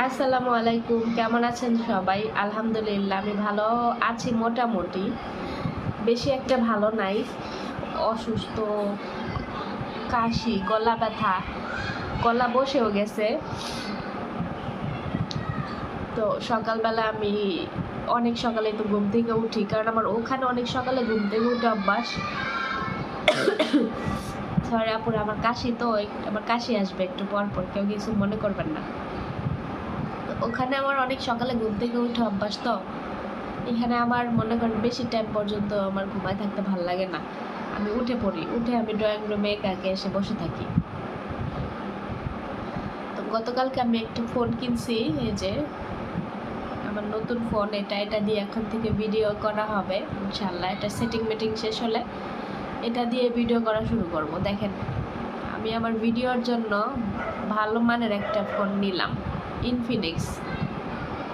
আসসালামু আলাইকুম, কেমন আছেন সবাই? আলহামদুলিল্লাহ আমি ভালো আছি মোটামুটি, বেশি একটা ভালো নাই। অসুস্থ, কাশি, গলা ব্যথা, গলা বসেও গেছে। তো সকালবেলা আমি অনেক সকালে তো ঘুম থেকে উঠি, কারণ আমার ওখানে অনেক সকালে ঘুম থেকে উঠে অভ্যাস। সরি আপুরা, আমার কাশি তো আমার কাশি আসবে একটু পর পর, কেউ কিছু মনে করবেন না। ওখানে আমার অনেক সকালে ঘুম থেকে উঠে অভ্যাস, তো এখানে আমার মনে করেন বেশি টাইম পর্যন্ত আমার ঘুমায় থাকতে ভালো লাগে না। আমি উঠে পড়ি, উঠে আমি ড্রয়িং রুমে একাকে এসে বসে থাকি। তো গতকালকে আমি একটা ফোন কিনছি, এই যে আমার নতুন ফোন, এটা দিয়ে এখন থেকে ভিডিও করা হবে ইনশাল্লাহ। এটা সেটিং মেটিং শেষ হলে এটা দিয়ে ভিডিও করা শুরু করব। দেখেন, আমি আমার ভিডিওর জন্য ভালো মানের একটা ফোন নিলাম, ইনফিনিক্স।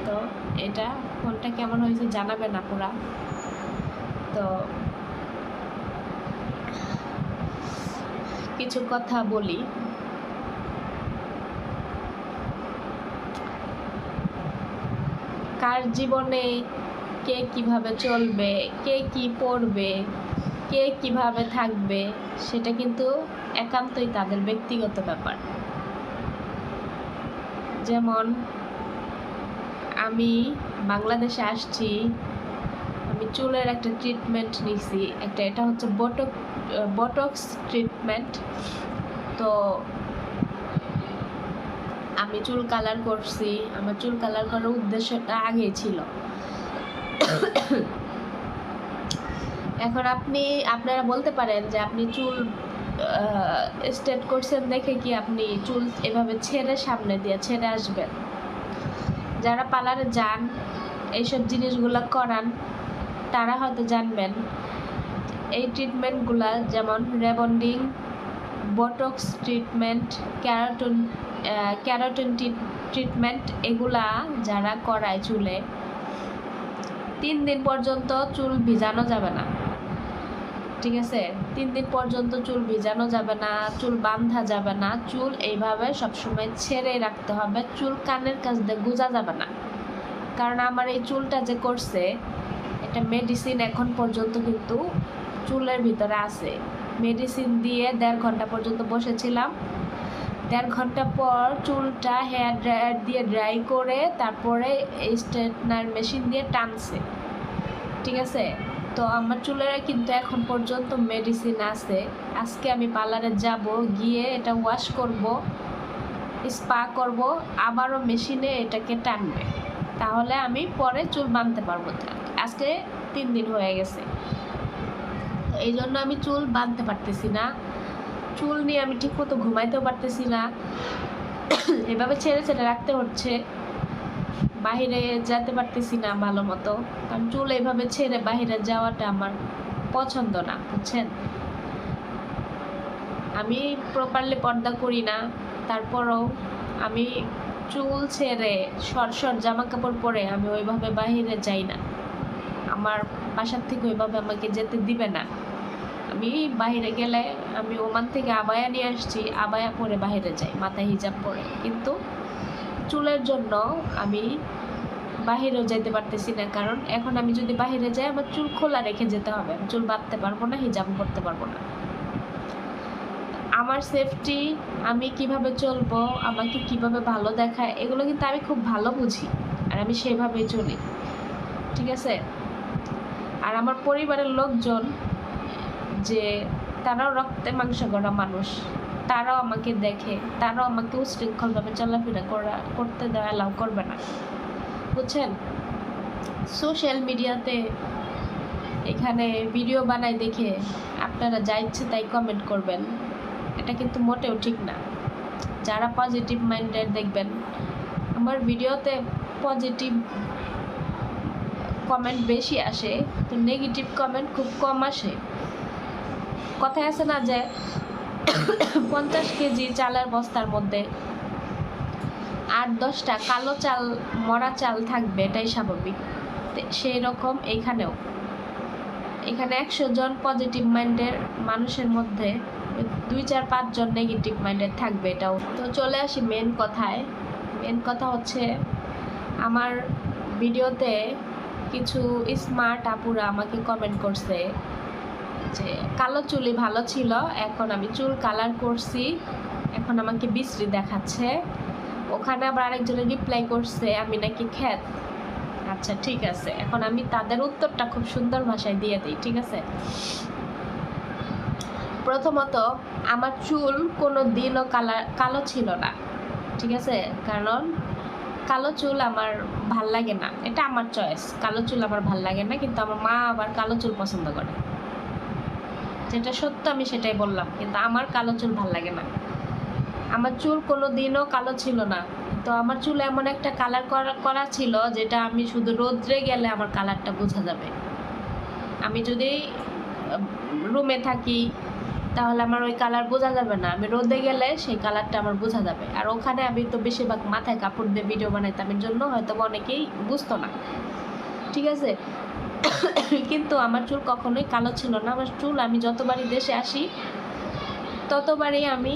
তো এটা ফোনটা কেমন হয়েছে জানাবেন আপুরা। তো কিছু কথা বলি। কার জীবনে কে কিভাবে চলবে, কে কি পড়বে, কে কিভাবে থাকবে, সেটা কিন্তু একান্তই তাদের ব্যক্তিগত ব্যাপার। যেমন আমি বাংলাদেশে আসছি, আমি চুলের একটা ট্রিটমেন্ট নিছি, এটা হচ্ছে বটক্স ট্রিটমেন্ট। তো আমি চুল কালার করছি, আমার চুল কালার করার উদ্দেশ্যটা আগেই ছিল। এখন আপনারা বলতে পারেন যে আপনি চুল স্ট্রেট করছেন দেখে কি আপনি চুল এভাবে সামনে দিয়ে ছেড়ে আসবেন? যারা পার্লারে যান, এইসব জিনিসগুলো করান, তারা হয়তো জানবেন এই ট্রিটমেন্টগুলা, যেমন রেবন্ডিং, বটক্স ট্রিটমেন্ট, ক্যারাটিন ট্রিটমেন্ট, এগুলা যারা করায় চুলে 3 দিন পর্যন্ত চুল ভিজানো যাবে না। ঠিক আছে, 3 দিন পর্যন্ত চুল ভিজানো যাবে না, চুল বাঁধা যাবে না, চুল এইভাবে সবসময় ছেড়ে রাখতে হবে। চুল কানের কাছ দিয়ে গুজা যাবে না। কারণ আমার এই চুলটা যে করছে, এটা মেডিসিন এখন পর্যন্ত কিন্তু চুলের ভিতরে আছে। মেডিসিন দিয়ে 1.5 ঘন্টা পর্যন্ত বসেছিলাম। 1.5 ঘন্টা পর চুলটা হেয়ার ড্রায়ার দিয়ে ড্রাই করে তারপরে স্ট্রেটনার মেশিন দিয়ে টানছে। ঠিক আছে, তো আমার চুলের কিন্তু এখন পর্যন্ত মেডিসিন আছে। আজকে আমি পার্লারে যাব, গিয়ে এটা ওয়াশ করব, স্পা করব, আবারও মেশিনে এটাকে টানবে, তাহলে আমি পরে চুল বাঁধতে পারবো। আজকে 3 দিন হয়ে গেছে, এই জন্য আমি চুল বাঁধতে পারতেছি না। চুল নিয়ে আমি ঠিক মতো ঘুমাইতেও পারতেছি না, এভাবে ছেড়ে রাখতে হচ্ছে। বাহিরে যেতে পারতেছি না ভালো মতো, কারণ চুল এইভাবে ছেড়ে বাহিরে যাওয়াটা আমার পছন্দ না, বুঝছেন। আমি প্রপারলি পর্দা করি না, তারপরও আমি চুল ছেড়ে শর্ট জামা কাপড় পরে আমি ওইভাবে বাহিরে যাই না। আমার বাসার থেকে ওইভাবে আমাকে যেতে দিবে না। আমি বাহিরে গেলে, আমি ওমান থেকে আবায়া নিয়ে আসছি, আবায়া পরে বাহিরে যাই, মাথায় হিজাব পরে, কিন্তু চুলের জন্য আমি বাহিরেও যেতে পারতেছি না। কারণ এখন আমি যদি বাহিরে যাই, আমার চুল খোলা রেখে যেতে হবে, আমি চুল বাঁধতে পারবো না, হিজাব করতে পারবো না। আমার সেফটি, আমি কিভাবে চলবো, আমাকে কিভাবে ভালো দেখায়, এগুলো কিন্তু আমি খুব ভালো বুঝি, আর আমি সেভাবেই চলি। ঠিক আছে, আর আমার পরিবারের লোকজন, যে তারাও রক্তে মাংসে গড়া মানুষ, তারাও আমাকে দেখে, তারাও আমাকে উশৃঙ্খলভাবে চলাফেরা করতে দেওয়া অ্যালাউ করবে না, বুঝছেন। সোশ্যাল মিডিয়াতে এখানে ভিডিও বানাই দেখে আপনারা যা ইচ্ছে তাই কমেন্ট করবেন, এটা কিন্তু মোটেও ঠিক না। যারা পজিটিভ মাইন্ডেড, দেখবেন আমার ভিডিওতে পজিটিভ কমেন্ট বেশি আসে, তো নেগেটিভ কমেন্ট খুব কম আসে। কথায় আছে না যে 50 কেজি চালের বস্তার মধ্যে 8-10টা কালো চাল, মরা চাল থাকবে, এটাই স্বাভাবিক। সেই রকম এখানে 100 জন পজিটিভ মাইন্ডের মানুষের মধ্যে 2-4-5 জন নেগেটিভ মাইন্ডের থাকবে, এটাও। তো চলে আসি মেন কথায়। মেন কথা হচ্ছে আমার ভিডিওতে কিছু স্মার্ট আপুরা আমাকে কমেন্ট করছে যে কালো চুলই ভালো ছিল, এখন আমি চুল কালার করছি, এখন আমাকে বিশ্রী দেখাচ্ছে। ওখানে আবার আরেকজনের রিপ্লাই করছে আমি নাকি খ্যাত। আচ্ছা ঠিক আছে, এখন আমি তাদের উত্তরটা খুব সুন্দর ভাষায় দিয়ে দিই, ঠিক আছে। প্রথমত আমার চুল কোনো দিনও কালো ছিল না, ঠিক আছে, কারণ কালো চুল আমার ভাল লাগে না, এটা আমার চয়েস। কালো চুল আমার ভাল লাগে না, কিন্তু আমার মা আবার কালো চুল পছন্দ করে, যেটা সত্য আমি সেটাই বললাম, কিন্তু আমার কালো চুল ভাল লাগে না। আমার চুল কোনো দিনও কালো ছিল না, তো আমার চুল এমন একটা কালার করা ছিল যেটা আমি শুধু রোদ্রে গেলে আমার কালারটা বোঝা যাবে। আমি যদি রুমে থাকি তাহলে আমার ওই কালার বোঝা যাবে না, আমি রোদে গেলে সেই কালারটা আমার বোঝা যাবে। আর ওখানে আমি তো বেশিরভাগ মাথায় কাপড় দিয়ে ভিডিও বানাইতাম, এর জন্য হয়তো অনেকেই বুঝতো না, ঠিক আছে। কিন্তু আমার চুল কখনোই কালো ছিল না। আমার চুল আমি যতবারই দেশে আসি ততবারই আমি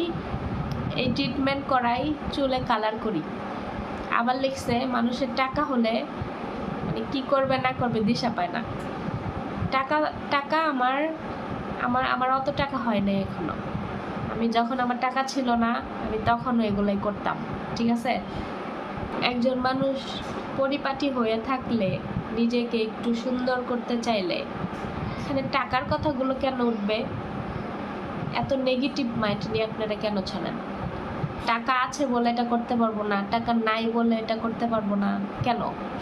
এই ট্রিটমেন্ট করাই চুলে কালার করি। আবার লিখছে মানুষের টাকা হলে মানে কি করবে না করবে দিশা পায় না। টাকা আমার অত টাকা হয় না এখনো। আমি যখন আমার টাকা ছিল না আমি তখনও এগুলোই করতাম, ঠিক আছে। একজন মানুষ পরিপাটি হয়ে থাকলে, নিজেকে একটু সুন্দর করতে চাইলে এখানে টাকার কথাগুলো কেন উঠবে? এত নেগেটিভ মাইন্ড নিয়ে আপনারা কেন চলেন? টাকা আছে বলে এটা করতে পারবো না, টাকা নাই বলে এটা করতে পারবো না কেন?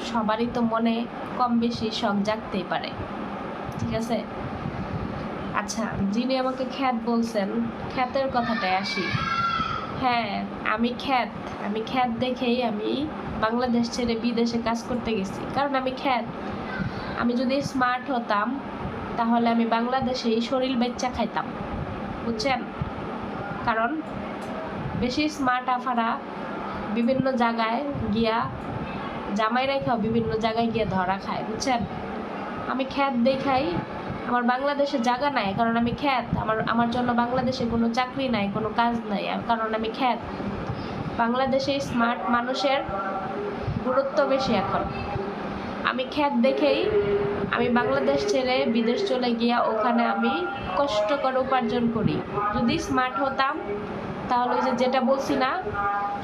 সবারই তো মনে কম বেশি শখ জাগতেই পারে, ঠিক আছে। আচ্ছা, যিনি আমাকে খ্যাত বলছেন, খ্যাতের কথাটায় আসি। হ্যাঁ, আমি খ্যাত দেখেই আমি বাংলাদেশ ছেড়ে বিদেশে কাজ করতে গেছি, কারণ আমি খ্যাত। আমি যদি স্মার্ট হতাম তাহলে আমি বাংলাদেশেই শরীর বেচ্চা খাইতাম, বুঝছেন। কারণ বেশি স্মার্ট আফারা বিভিন্ন জায়গায় গিয়া জামাই রেখাও বিভিন্ন জায়গায় গিয়ে ধরা খায়, বুঝছেন। আমি খ্যাত দেখাই আমার বাংলাদেশে জায়গা নাই, কারণ আমি খ্যাত। আমার জন্য বাংলাদেশে কোনো চাকরি নাই, কোনো কাজ নাই, কারণ আমি খ্যাত। বাংলাদেশে স্মার্ট মানুষের গুরুত্ব বেশি এখন। আমি খ্যাত দেখেই আমি বাংলাদেশ ছেড়ে বিদেশ চলে গিয়া ওখানে আমি কষ্ট করে উপার্জন করি। যদি স্মার্ট হতাম তাহলে ওই যেটা বলছি না,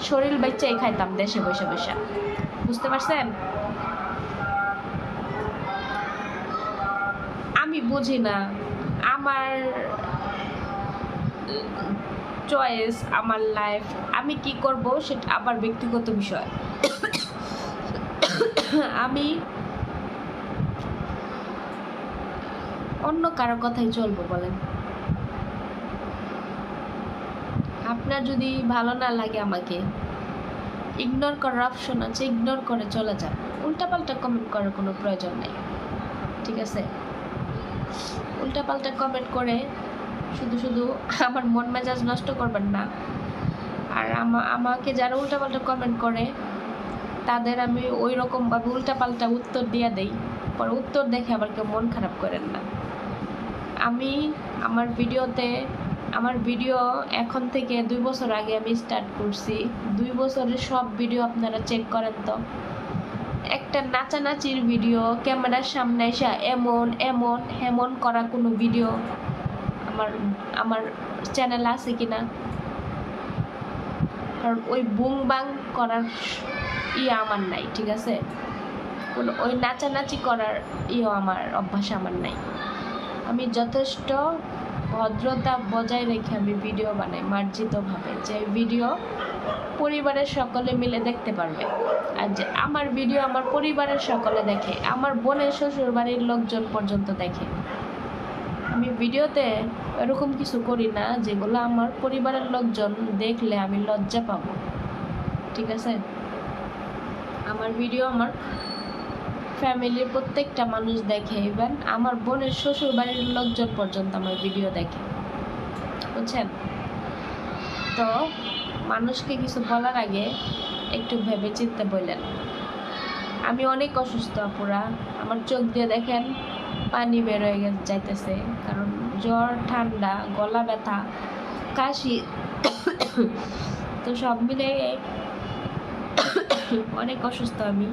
শরীর বেচাই খাইতাম দেশে বসে বসে, বুঝতে পারছেন। আমি বুঝি না, আমার চয়েস, আমার লাইফ, আমি কি করব সেটা আমার ব্যক্তিগত বিষয়। আমি অন্য কারো কথাই চলবো বলেন? আপনার যদি ভালো না লাগে আমাকে ইগনোর করার অপশন আছে, ইগনোর করে চলে যান। উল্টাপাল্টা কমেন্ট করার কোনো প্রয়োজন নেই, ঠিক আছে। উল্টাপাল্টা কমেন্ট করে শুধু আমার মন মেজাজ নষ্ট করবেন না। আর আমাকে যারা উল্টাপাল্টা কমেন্ট করে তাদের আমি ওই রকমভাবে উল্টাপাল্টা উত্তর দিয়ে দেই, পরে উত্তর দেখে আবার কেউ মন খারাপ করেন না। আমি আমার ভিডিও এখন থেকে 2 বছর আগে আমি স্টার্ট করছি। 2 বছরের সব ভিডিও আপনারা চেক করেন তো। একটা নাচানাচির ভিডিও, ক্যামেরার সামনে এসে এমন করা কোনো ভিডিও আমার চ্যানেলে আছে কিনা? কারণ ওই বুং বাং করার আমার নাই, ঠিক আছে। ওই নাচানাচি করার আমার অভ্যাস আমার নাই। আমি যথেষ্ট ভদ্রতা বজায় রেখে আমি ভিডিও বানাই মার্জিতভাবে, যে ভিডিও পরিবারের সকলে মিলে দেখতে পারবে। আর যে আমার ভিডিও আমার পরিবারের সকলে দেখে, আমার বোনের শ্বশুর বাড়ির লোকজন পর্যন্ত দেখে। আমি ভিডিওতে এরকম কিছু করি না যেগুলো আমার পরিবারের লোকজন দেখলে আমি লজ্জা পাবো, ঠিক আছে। আমার ভিডিও আমার ফ্যামিলির প্রত্যেকটা মানুষ দেখে, ইভেন আমার বোনের শ্বশুর বাড়ির লোকজন পর্যন্ত আমার ভিডিও দেখে, বুঝছেন। তো মানুষকে কিছু বলার আগে একটু ভেবে চিন্তে বললেন। আমি অনেক অসুস্থ আপুরা, আমার চোখ দিয়ে দেখেন পানি বের হয়ে যাইতেছে, কারণ জ্বর, ঠান্ডা, গলা ব্যথা, কাশি, তো সব মিলে অনেক অসুস্থ আমি।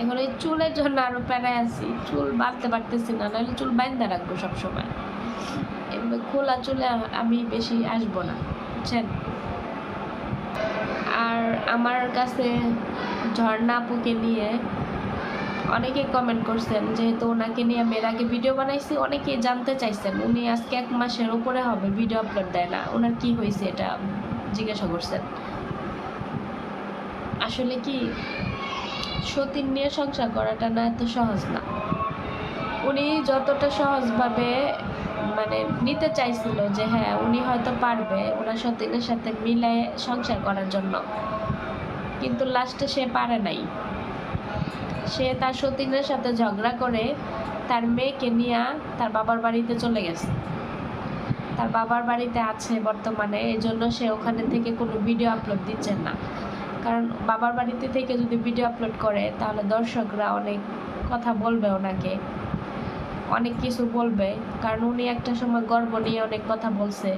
এখন এই চুলের জন্য আরো প্যারায় আছি, চুল বাঁধতে পারতেছি না, নাহলে চুল বাঁধতে রাখবো সবসময়। এভাবে খোলা চুলে আমি বেশি আসবো না, বুঝছেন। আর আমার কাছে ঝর্ণা আপুকে নিয়ে অনেকে কমেন্ট করছেন, যেহেতু ওনাকে নিয়ে আমি এর আগে ভিডিও বানাইছি, অনেকেই জানতে চাইছেন উনি আজকে 1 মাসের উপরে হবে ভিডিও আপলোড দেয় না, ওনার কি হয়েছে এটা জিজ্ঞাসা করছেন। আসলে কি, সতীন নিয়ে সংসার করাটা না এত সহজ না। উনি যতটা সহজভাবে মানে নিতে চাইছিল যে হ্যাঁ উনি হয়তো পারবে ওনার সতীনের সাথে মিলে সংসার করার জন্য, কিন্তু লাস্টে সে পারে নাই। সে তার সতীনের সাথে ঝগড়া করে তার মেয়েকে নিয়ে তার বাবার বাড়িতে চলে গেছে, তার বাবার বাড়িতে আছে বর্তমানে। এই জন্য সে ওখানে থেকে কোনো ভিডিও আপলোড দিচ্ছেন না, কারণ বাবার বাড়িতে থেকে যদি ভিডিও আপলোড করে তাহলে দর্শকরা অনেক কথা বলবে, ওনাকে অনেক কিছু বলবে। কারণ উনি একটা সময় গর্ব নিয়ে অনেক কথা বলছে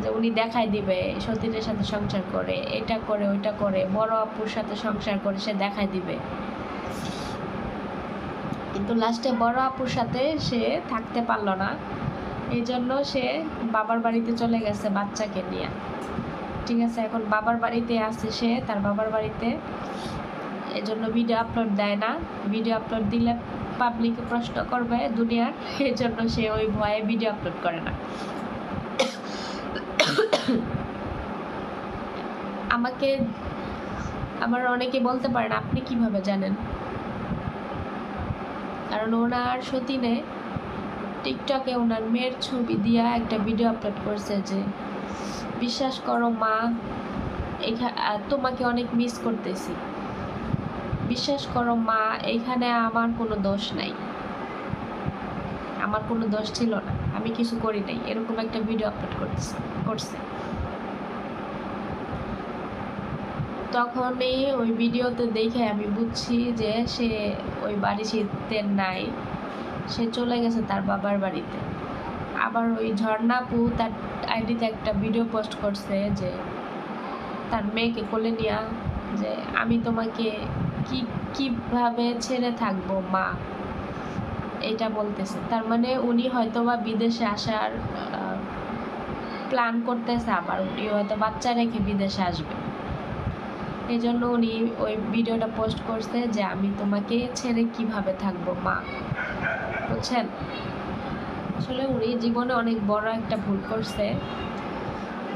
যে উনি দেখাই দিবে সতীনের সাথে সংসার করে, এটা করে ওইটা করে, বড় আপুর সাথে সংসার করে সে দেখাই দিবে। কিন্তু লাস্টে বড় আপুর সাথে সে থাকতে পারলো না, এই জন্য সে বাবার বাড়িতে চলে গেছে বাচ্চাকে নিয়ে। ঠিক আছে, এখন বাবার বাড়িতে আছে সে, তার বাবার বাড়িতে। এই জন্য ভিডিও আপলোড দেয় না, ভিডিও আপলোড দিলে পাবলিকে প্রশ্ন করবে দুনিয়ার, এই জন্য সে ওই ভয়ে ভিডিও আপলোড করে না। আমাকে আবার অনেকে বলতে পারেন আপনি কিভাবে জানেন, কারণ ওনার সতীনে টিকটকে ওনার মেয়ের ছবি দিয়া একটা ভিডিও আপলোড করছে যে বিশ্বাস করো মা, তোমাকে অনেক মিস করতেছি, বিশ্বাস করো মা, এখানে আমার কোনো দোষ নাই, আমার কোনো দোষ ছিল না, আমি কিছু করি নাই, এরকম একটা ভিডিও আপলোড করছে। তখনই ওই ভিডিওতে দেখে আমি বুঝছি যে সে ওই বাড়িতে নাই, সে চলে গেছে তার বাবার বাড়িতে। আবার ওই ঝর্ণা আপু তার আইডিতে একটা ভিডিও পোস্ট করছে যে তার মেয়েকে কোলে নিয়া, যে আমি তোমাকে কিভাবে ছেড়ে থাকবো মা, এটা বলতেছে। তার মানে উনি হয়তোবা বিদেশে আসার প্ল্যান করতেছে, আবার উনি হয়তো বাচ্চা রেখে বিদেশে আসবে, এই জন্য উনি ওই ভিডিওটা পোস্ট করছে যে আমি তোমাকে ছেড়ে কিভাবে থাকবো মা, বুঝছেন। আসলে উনি জীবনে অনেক বড় একটা ভুল করছে,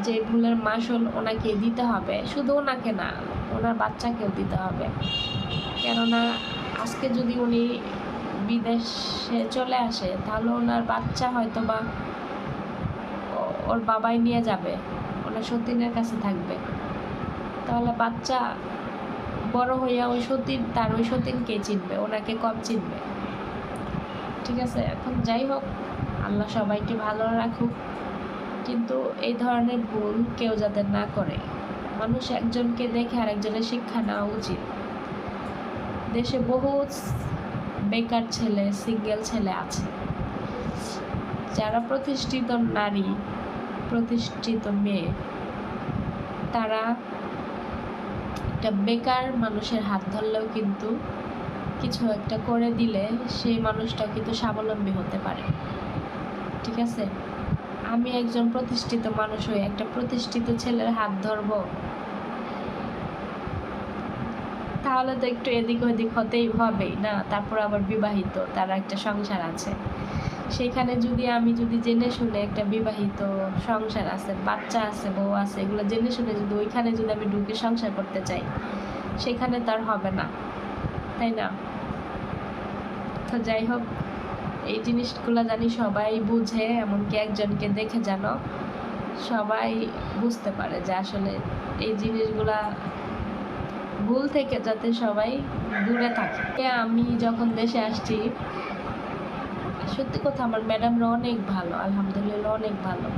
যে ভুলের মাসুল ওনাকে দিতে হবে, শুধু ওনাকে না ওনার বাচ্চাকেও দিতে হবে। কেননা আজকে যদি উনি বিদেশে চলে আসে তাহলে ওনার বাচ্চা হয়তো বা ওর বাবাই নিয়ে যাবে, ওনার সতীনের কাছে থাকবে, তাহলে বাচ্চা বড় হইয়া ওই সতীন তার ওই সতীনকে চিনবে, ওনাকে কম চিনবে। ঠিক আছে, এখন যাই হোক, আল্লাহ সবাইকে ভালো রাখুক, কিন্তু এই ধরনের ভুল কেউ যাতে না করে। মানুষ একজনকে দেখে আরেকজনের শিক্ষা নেওয়া উচিত। দেশে বহু বেকার ছেলে, সিঙ্গেল ছেলে আছে, যারা প্রতিষ্ঠিত নারী, প্রতিষ্ঠিত মেয়ে, তারা একটা বেকার মানুষের হাত ধরলেও কিন্তু কিছু একটা করে দিলে সেই মানুষটাও কিন্তু স্বাবলম্বী হতে পারে। ঠিক আছে, আমি একজন প্রতিষ্ঠিত মানুষ হয়ে একটা প্রতিষ্ঠিত ছেলের হাত ধরবো, তাহলে তো একটু এদিক ওদিক হতেই হবেই না। তারপর আবার বিবাহিত, তার একটা সংসার আছে, সেখানে আমি যদি জেনে শুনে একটা বিবাহিত সংসার আছে, বাচ্চা আছে, বউ আছে, এগুলো জেনে শুনে যদি ওইখানে যদি আমি ঢুকে সংসার করতে চাই, সেখানে তার হবে না, তাই না। তো যাই হোক, এই জিনিসগুলো জানি সবাই বুঝে, এমনকি একজনকে দেখে যেন সবাই বুঝতে পারে যে আসলে এই জিনিসগুলা ভুল থেকে যাতে সবাই দূরে থাকে। আমি যখন দেশে আসছি, সত্যি কথা আমার ম্যাডামরা অনেক ভালো, আলহামদুলিল্লাহ অনেক ভালো।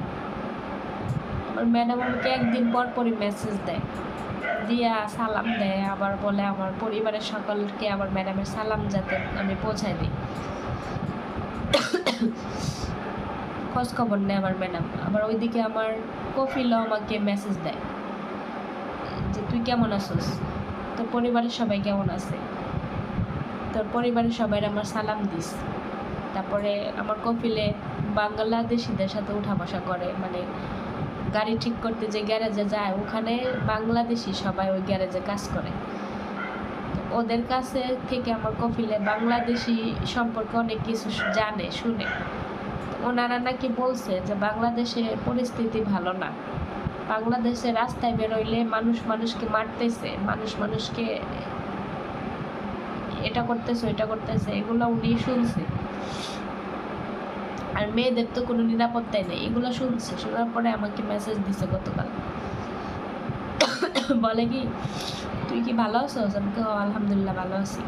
আমার ম্যাডাম আমাকে একদিন পর পরই মেসেজ দেয়, দিয়া সালাম দেয়, আবার বলে আমার পরিবারের সকলকে আমার ম্যাডামের সালাম যাতে আমি পৌঁছায় দিই, খোঁজ খবর নেয় আমার ম্যাডাম। আবার ওইদিকে আমার কফিলও আমাকে মেসেজ দেয় তুই কেমন আছিস, তোর পরিবারের সবাই কেমন আছে, তোর পরিবারের সবাই আমার সালাম দিস। তারপরে আমার কপিলে বাংলাদেশিদের সাথে উঠা বসা করে, মানে গাড়ি ঠিক করতে যে গ্যারেজে যায় ওখানে বাংলাদেশি সবাই ওই গ্যারেজে কাজ করে। ওদের কাছে থেকে আমার কপিলে বাংলাদেশি সম্পর্কে অনেক কিছু জানে শুনে। ওনারা নাকি বলছে যে বাংলাদেশের পরিস্থিতি ভালো না, বাংলাদেশে রাস্তায় বেরোইলে মানুষ মানুষকে মারতেছে, মানুষ মানুষকে এটা করতেছে ওইটা করতেছে, এগুলো উনি শুনছে। আর মেয়েদের তো কোনো নিরাপত্তাই নেই, এগুলো শুনছে। শোনার পরে আমাকে মেসেজ দিছে গতকাল, বলে কি তুই কি ভালো আছো? আমি তো আলহামদুলিল্লাহ ভালো আছি।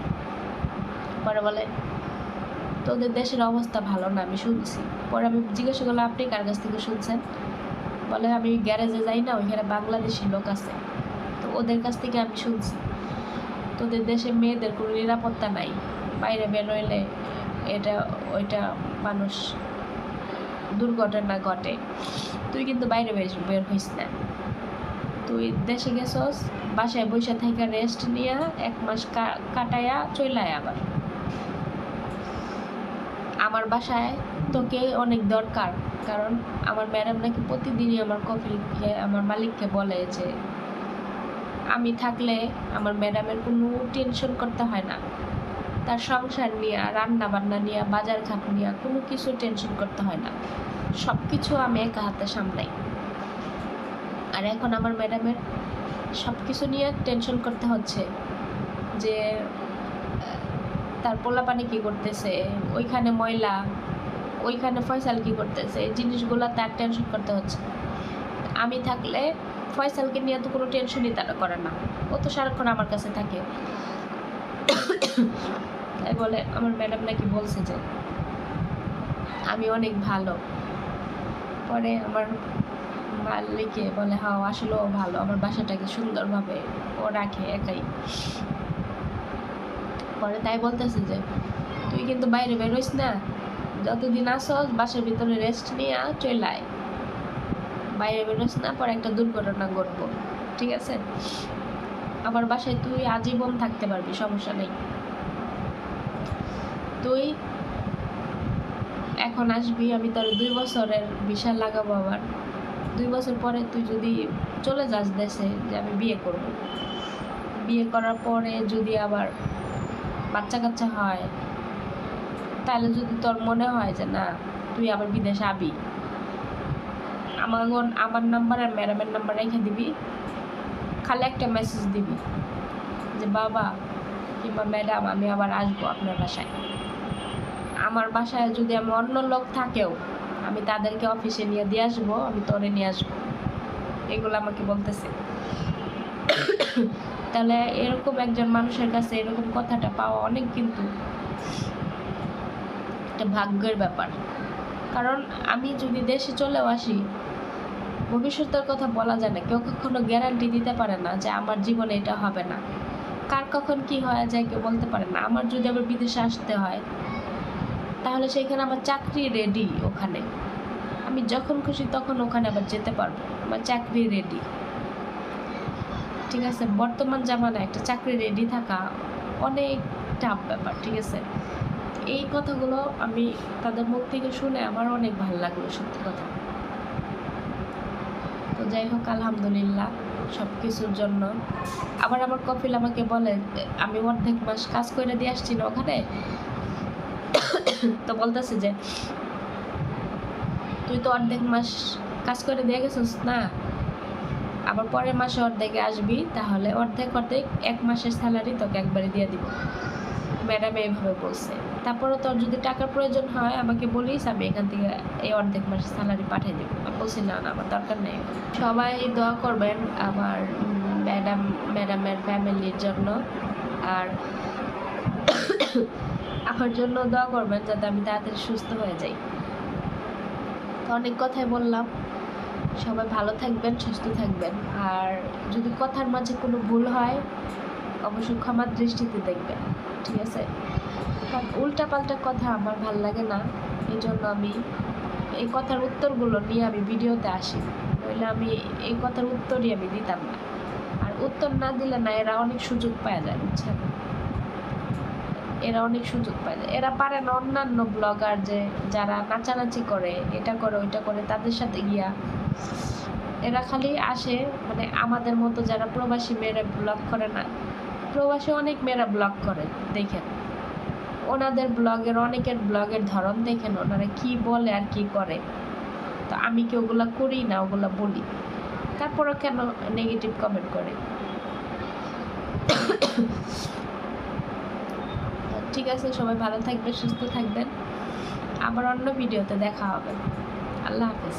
পরে বলে তোদের দেশের অবস্থা ভালো না, আমি শুনছি। পরে আমি জিজ্ঞাসা করলাম আপনি কার কাছ থেকে শুনছেন? বলে আমি গ্যারেজে যাই না, ওইখানে বাংলাদেশি লোক আছে, তো ওদের কাছ থেকে আমি শুনছি তোদের দেশে মেয়েদের কোনো নিরাপত্তা নাই, বাইরে বেরোইলে এটা ওইটা মানুষ দুর্ঘটনা ঘটে। তুই কিন্তু বাইরে বের হইস না, তুই দেশে গেছস, বাসায় বসে থেকে রেস্ট নিয়ে 1 মাস কাটাইয়া চইলায় আবার আমার বাসায় তোকে অনেক দরকার। কারণ আমার ম্যাডাম নাকি প্রতিদিনই আমার কফিলকে আমার মালিককে বলে যে আমি থাকলে আমার ম্যাডামের কোনো টেনশন করতে হয় না, তার সংসার নিয়ে, রান্না বান্না নিয়ে, বাজার ঘাট নিয়ে কোনো কিছু টেনশন করতে হয় না, সব কিছু আমি একা হাতে সামলাই। আর এখন আমার ম্যাডামের সব কিছু নিয়ে টেনশন করতে হচ্ছে যে তার পোলাপানি কী করতেছে, ওইখানে ময়লা, ওইখানে ফয়সাল কী করতেছে, এই জিনিসগুলো তার টেনশন করতে হচ্ছে। আমি থাকলে ফয়সালকে নিয়ে তো কোনো টেনশনই তারা করে না, ও তো সারাক্ষণ আমার কাছে থাকে। তাই বলে আমার ম্যাডাম নাকি বলছে যে আমি অনেক ভালো। পরে আমার মালিকে বলে হ্যাঁ আসলেও ভালো, আমার বাসাটাকে সুন্দরভাবে ও রাখে একাই। পরে তাই বলতেছে যে তুই কিন্তু বাইরে বেরোইস না, যতদিন আসস বাসার ভিতরে রেস্ট নিয়ে চলে, বাইরে বেরোস না, পরে একটা দুর্ঘটনা ঘটবো, ঠিক আছে? আমার বাসায় তুই আজীবন থাকতে পারবি, সমস্যা নেই। তুই এখন আসবি, আমি তোর 2 বছরের ভিসা লাগাবো, আবার 2 বছর পরে তুই যদি চলে যাস দেশে, যে আমি বিয়ে করব, বিয়ে করার পরে যদি আবার বাচ্চা কাচ্চা হয়, তাহলে যদি তোর মনে হয় যে না তুই আবার বিদেশে আবি, আমার নাম্বার আর ম্যাডামের নাম্বার রেখে দিবি, খালি একটা মেসেজ দিবি যে বাবা কিংবা ম্যাডাম আমি আবার আসবো আপনার বাসায়। আমার বাসায় যদি আমি অন্য লোক থাকেও আমি তাদেরকে অফিসে নিয়ে দিয়ে আসবো, আমি তোরে নিয়ে আসবো, এগুলো আমাকে বলতেছে। তাহলে এরকম একজন মানুষের কাছে এরকম কথাটা পাওয়া অনেক কিন্তু একটা ভাগ্যের ব্যাপার। কারণ আমি যদি দেশে চলেও আসি, ভবিষ্যতের কথা বলা যায় না, কেউ কখনো গ্যারান্টি দিতে পারে না যে আমার জীবনে এটা হবে না, কার কখন কি হয়ে যায় কেউ বলতে পারে না। আমার যদি আবার বিদেশে আসতে হয় তাহলে সেখানে আমার চাকরি রেডি, ওখানে আমি যখন খুশি তখন ওখানে আবার যেতে পারবো, আমার চাকরি রেডি, ঠিক আছে? বর্তমান জামানায় একটা চাকরি রেডি থাকা অনেক টাফ ব্যাপার, ঠিক আছে? এই কথাগুলো আমি তাদের মুখ থেকে শুনে আমার অনেক ভালো লাগলো, সত্যি কথা। তো যাই হোক আলহামদুলিল্লাহ সব কিছুর জন্য। আবার আমার কপিল আমাকে বলে আমি অর্ধেক মাস কাজ করে দিয়ে আসছি না ওখানে, তো বলতেছে যে তুই তো অর্ধেক মাস কাজ করে দিয়ে গেছিস না, আবার পরের মাসে অর্ধেকে আসবি, তাহলে অর্ধেক 1 মাসের স্যালারি তোকে একবারে দিয়ে দিব। ম্যাডাম এইভাবে বলছে। তারপরে তোর যদি টাকার প্রয়োজন হয় আমাকে বলিস, আমি এখান থেকে এই অর্ধেক মাসের স্যালারি পাঠিয়ে দেবো। আমি বলছি না না আমার দরকার নেই। সবাই দোয়া করবেন আমার ম্যাডামের ফ্যামিলির জন্য, আর আমার জন্য দোয়া করবেন যাতে আমি তাড়াতাড়ি সুস্থ হয়ে যাই। তো অনেক কথাই বললাম, সবাই ভালো থাকবেন, সুস্থ থাকবেন। আর যদি কথার মাঝে কোনো ভুল হয় অবশ্যই ক্ষমার দৃষ্টিতে দেখবেন, ঠিক আছে? কারণ উল্টাপাল্টা কথা আমার ভাল লাগে না, এই জন্য আমি এই কথার উত্তরগুলো নিয়ে আমি ভিডিওতে আসি, নইলে আমি এই কথার উত্তরই আমি দিতাম না। আর উত্তর না দিলে না এরা অনেক সুযোগ পাওয়া যায়, বুঝছেন? এরা অনেক সুযোগ পায়, এরা পারে না অন্যান্য ব্লগার যে যারা নাচানাচি করে, এটা করে ওইটা করে, তাদের সাথে গিয়া এরা খালি আসে, মানে আমাদের মতো যারা প্রবাসী মেয়েরা ব্লগ করে না, প্রবাসী অনেক মেয়েরা ব্লগ করে, দেখেন ওনাদের ব্লগের, অনেকের ব্লগের ধরন দেখেন ওনারা কি বলে আর কি করে। তো আমি কি ওগুলা করি না, ওগুলা বলি, তারপরে কেন নেগেটিভ কমেন্ট করে? ঠিক আছে, সবাই ভালো থাকবেন, সুস্থ থাকবেন, আবার অন্য ভিডিওতে দেখা হবে। আল্লাহ হাফেজ।